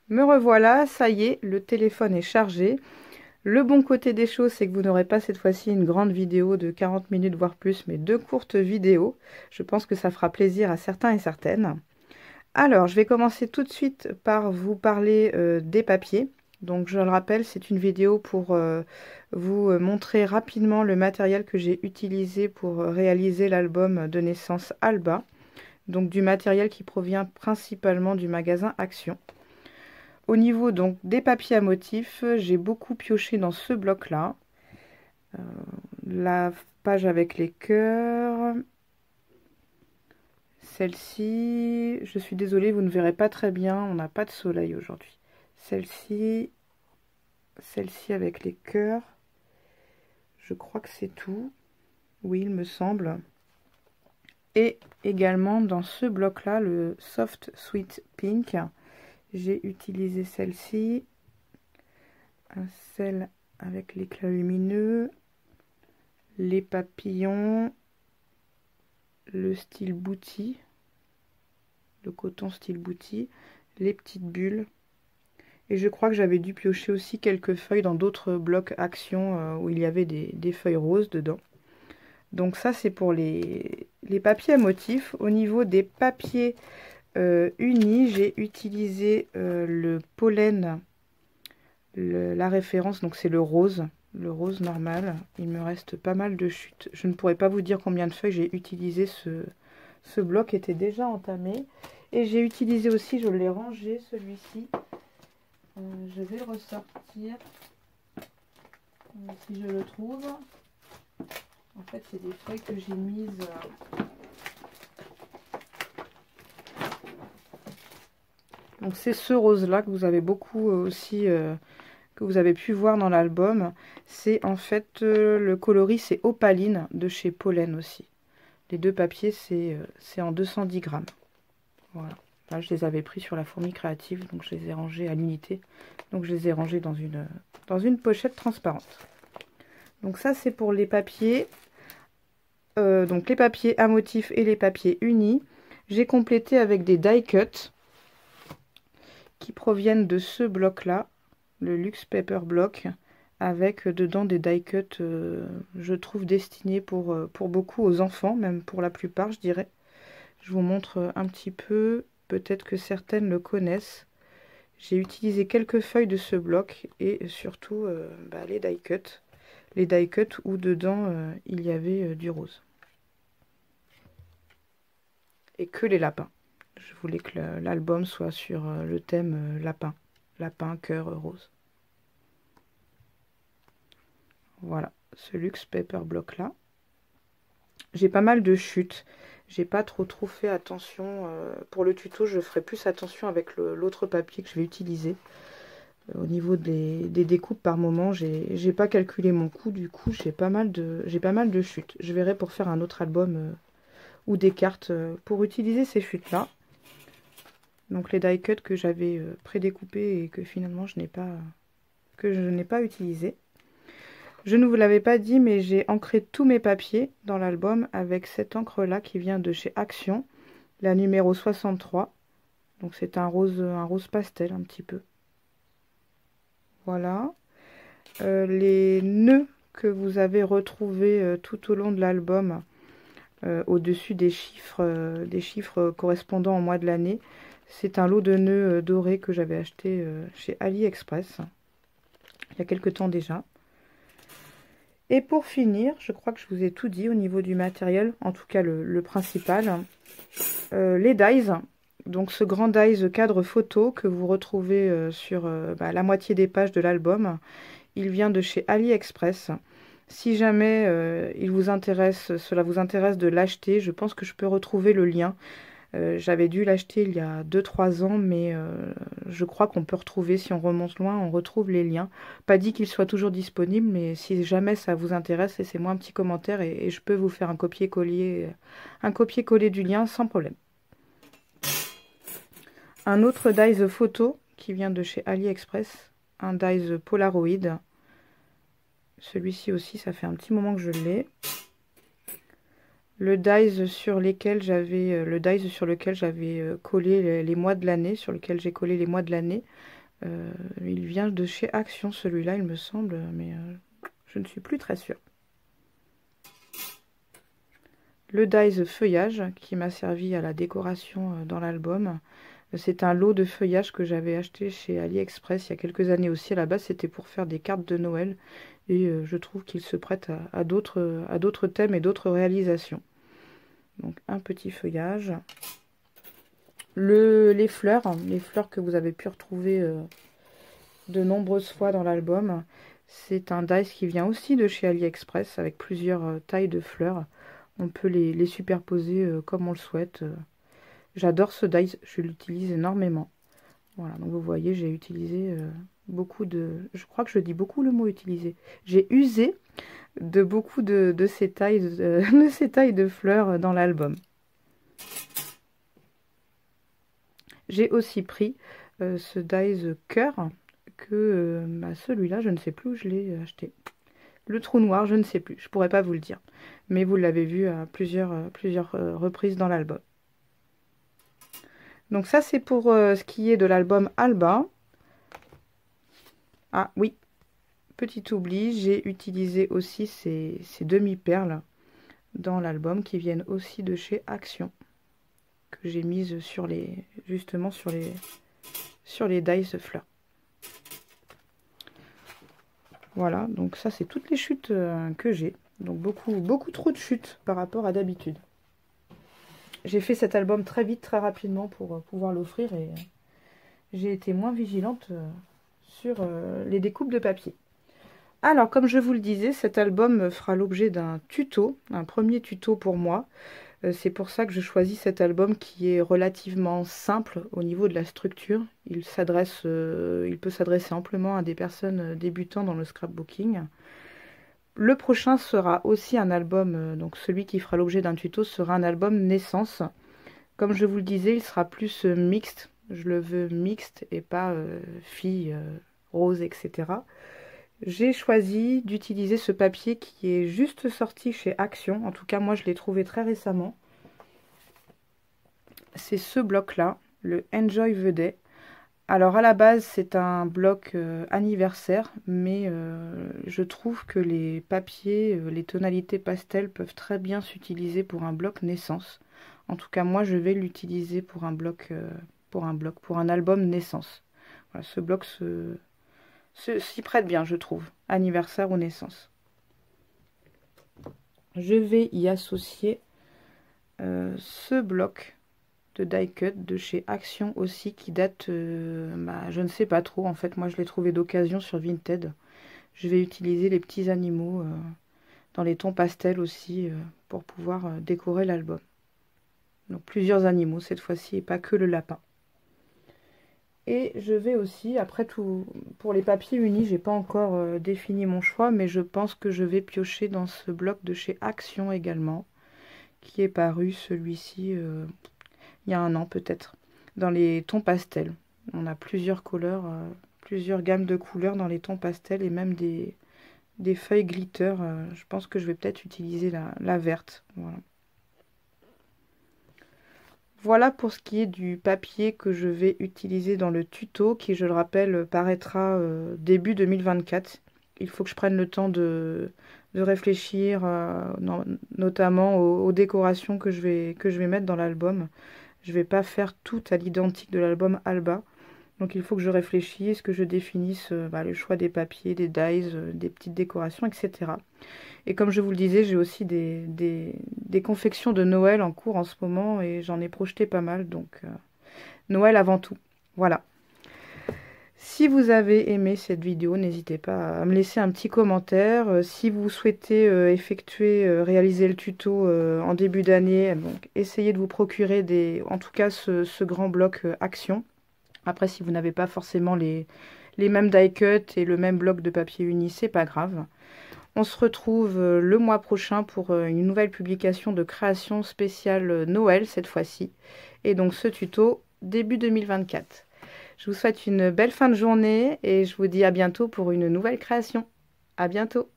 Me revoilà, ça y est, le téléphone est chargé. Le bon côté des choses, c'est que vous n'aurez pas cette fois-ci une grande vidéo de 40 minutes voire plus, mais deux courtes vidéos. Je pense que ça fera plaisir à certains et certaines. Alors, je vais commencer tout de suite par vous parler des papiers. Donc, je le rappelle, c'est une vidéo pour vous montrer rapidement le matériel que j'ai utilisé pour réaliser l'album de naissance Alba. Donc, du matériel qui provient principalement du magasin Action. Au niveau donc des papiers à motifs, j'ai beaucoup pioché dans ce bloc-là. La page avec les cœurs. Celle-ci, je suis désolée, vous ne verrez pas très bien, on n'a pas de soleil aujourd'hui. Celle-ci avec les cœurs. Je crois que c'est tout. Oui, il me semble. Et également dans ce bloc-là, le Soft Sweet Pink. J'ai utilisé celle-ci, celle avec l'éclat lumineux, les papillons, le style bouti, le coton style bouti, les petites bulles. Et je crois que j'avais dû piocher aussi quelques feuilles dans d'autres blocs Action où il y avait des feuilles roses dedans. Donc ça c'est pour les papiers à motifs. Au niveau des papiers unis, j'ai utilisé le pollen, la référence, donc c'est le rose normal. Il me reste pas mal de chutes. Je ne pourrais pas vous dire combien de feuilles j'ai utilisé. Ce bloc était déjà entamé. Et j'ai utilisé aussi, je l'ai rangé celui-ci. Je vais le ressortir si je le trouve. En fait, c'est des feuilles que j'ai mises. Donc c'est ce rose-là que vous avez beaucoup aussi, que vous avez pu voir dans l'album. C'est en fait le coloris, c'est Opaline de chez Pollen aussi. Les deux papiers, c'est en 210 grammes. Voilà. Là, je les avais pris sur la fourmi créative, donc je les ai rangés à l'unité. Donc je les ai rangés dans une pochette transparente. Donc ça, c'est pour les papiers. Donc les papiers à motifs et les papiers unis. J'ai complété avec des die cuts qui proviennent de ce bloc-là, le Luxe Paper Block, avec dedans des die cuts, je trouve destinés pour beaucoup aux enfants, même pour la plupart, je dirais. Je vous montre un petit peu, peut-être que certaines le connaissent. J'ai utilisé quelques feuilles de ce bloc et surtout les die cuts. Les die cuts où dedans il y avait du rose. Et que les lapins. Je voulais que l'album soit sur le thème lapin. Lapin, cœur, rose. Voilà, ce Luxe Paper Block là. J'ai pas mal de chutes. J'ai pas trop fait attention. Pour le tuto, je ferai plus attention avec l'autre papier que je vais utiliser. Au niveau des découpes par moment, j'ai pas calculé mon coût. Du coup, j'ai pas mal de chutes. Je verrai pour faire un autre album ou des cartes pour utiliser ces chutes là. Donc les die cuts que j'avais prédécoupés et que finalement je n'ai pas utilisé. Je ne vous l'avais pas dit, mais j'ai ancré tous mes papiers dans l'album avec cette encre là qui vient de chez Action, la numéro 63. Donc c'est un rose pastel un petit peu. Voilà. Les nœuds que vous avez retrouvés tout au long de l'album, au-dessus des chiffres correspondant au mois de l'année, c'est un lot de nœuds dorés que j'avais acheté chez AliExpress il y a quelque temps déjà. Et pour finir, je crois que je vous ai tout dit au niveau du matériel, en tout cas le principal. Les dies, donc ce grand dies cadre photo que vous retrouvez sur la moitié des pages de l'album, il vient de chez AliExpress. Si jamais cela vous intéresse de l'acheter, je pense que je peux retrouver le lien. J'avais dû l'acheter il y a 2-3 ans, mais je crois qu'on peut retrouver, si on remonte loin, on retrouve les liens. Pas dit qu'ils soient toujours disponibles, mais si jamais ça vous intéresse, laissez-moi un petit commentaire et je peux vous faire un copier-coller du lien sans problème. Un autre dies photo qui vient de chez AliExpress, un dies Polaroid. Celui-ci aussi, ça fait un petit moment que je l'ai. Le dies sur lequel j'avais collé les mois de l'année, sur lequel j'ai collé les mois de l'année. Il vient de chez Action, celui-là, il me semble, mais je ne suis plus très sûre. Le dies feuillage qui m'a servi à la décoration dans l'album. C'est un lot de feuillage que j'avais acheté chez AliExpress il y a quelques années aussi. À la base, c'était pour faire des cartes de Noël. Et je trouve qu'il se prête à d'autres thèmes et d'autres réalisations. Donc un petit feuillage. Les fleurs que vous avez pu retrouver de nombreuses fois dans l'album. C'est un dies qui vient aussi de chez AliExpress avec plusieurs tailles de fleurs. On peut les superposer comme on le souhaite. J'adore ce dies, je l'utilise énormément. Voilà, donc vous voyez, j'ai utilisé beaucoup de... Je crois que je dis beaucoup le mot utiliser. J'ai usé de beaucoup de ces tailles de ces tailles de fleurs dans l'album. J'ai aussi pris ce dies cœur que celui-là, je ne sais plus où je l'ai acheté. Le trou noir, je ne sais plus, je pourrais pas vous le dire. Mais vous l'avez vu à plusieurs reprises dans l'album. Donc ça, c'est pour ce qui est de l'album Alba. Ah oui, petit oubli, j'ai utilisé aussi ces demi-perles dans l'album qui viennent aussi de chez Action. Que j'ai mises justement sur les dies fleurs. Voilà, donc ça c'est toutes les chutes que j'ai. Donc beaucoup trop de chutes par rapport à d'habitude. J'ai fait cet album très vite, très rapidement pour pouvoir l'offrir et j'ai été moins vigilante sur les découpes de papier. Alors, comme je vous le disais, cet album fera l'objet d'un tuto, un premier tuto pour moi. C'est pour ça que je choisis cet album qui est relativement simple au niveau de la structure. Il peut s'adresser amplement à des personnes débutant dans le scrapbooking. Le prochain sera aussi un album, donc celui qui fera l'objet d'un tuto sera un album naissance. Comme je vous le disais, il sera plus mixte. Je le veux mixte et pas fille, rose, etc. J'ai choisi d'utiliser ce papier qui est juste sorti chez Action. En tout cas, moi, je l'ai trouvé très récemment. C'est ce bloc-là, le Enjoy the Day. Alors, à la base, c'est un bloc anniversaire, mais je trouve que les papiers, les tonalités pastel peuvent très bien s'utiliser pour un bloc naissance. En tout cas, moi, je vais l'utiliser pour un album naissance. Voilà, ce bloc s'y prête bien, je trouve, anniversaire ou naissance. Je vais y associer ce bloc de die cut de chez Action aussi, qui date, je ne sais pas trop, en fait, moi je l'ai trouvé d'occasion sur Vinted. Je vais utiliser les petits animaux dans les tons pastels aussi pour pouvoir décorer l'album. Donc plusieurs animaux cette fois-ci et pas que le lapin. Et je vais aussi, après tout, pour les papiers unis, j'ai pas encore défini mon choix, mais je pense que je vais piocher dans ce bloc de chez Action également, qui est paru celui-ci il y a un an peut-être, dans les tons pastels. On a plusieurs couleurs, plusieurs gammes de couleurs dans les tons pastels et même des feuilles glitter. Je pense que je vais peut-être utiliser la verte. Voilà. Voilà pour ce qui est du papier que je vais utiliser dans le tuto qui, je le rappelle, paraîtra début 2024. Il faut que je prenne le temps de réfléchir notamment aux décorations que je vais mettre dans l'album. Je ne vais pas faire tout à l'identique de l'album Alba. Donc il faut que je réfléchisse, que je définisse le choix des papiers, des dies, des petites décorations, etc. Et comme je vous le disais, j'ai aussi des confections de Noël en cours en ce moment et j'en ai projeté pas mal. Donc Noël avant tout. Voilà. Si vous avez aimé cette vidéo, n'hésitez pas à me laisser un petit commentaire. Si vous souhaitez réaliser le tuto en début d'année, donc essayez de vous procurer en tout cas ce grand bloc Action. Après, si vous n'avez pas forcément les mêmes die cut et le même bloc de papier uni, c'est pas grave. On se retrouve le mois prochain pour une nouvelle publication de création spéciale Noël cette fois-ci. Et donc ce tuto début 2024. Je vous souhaite une belle fin de journée et je vous dis à bientôt pour une nouvelle création. À bientôt!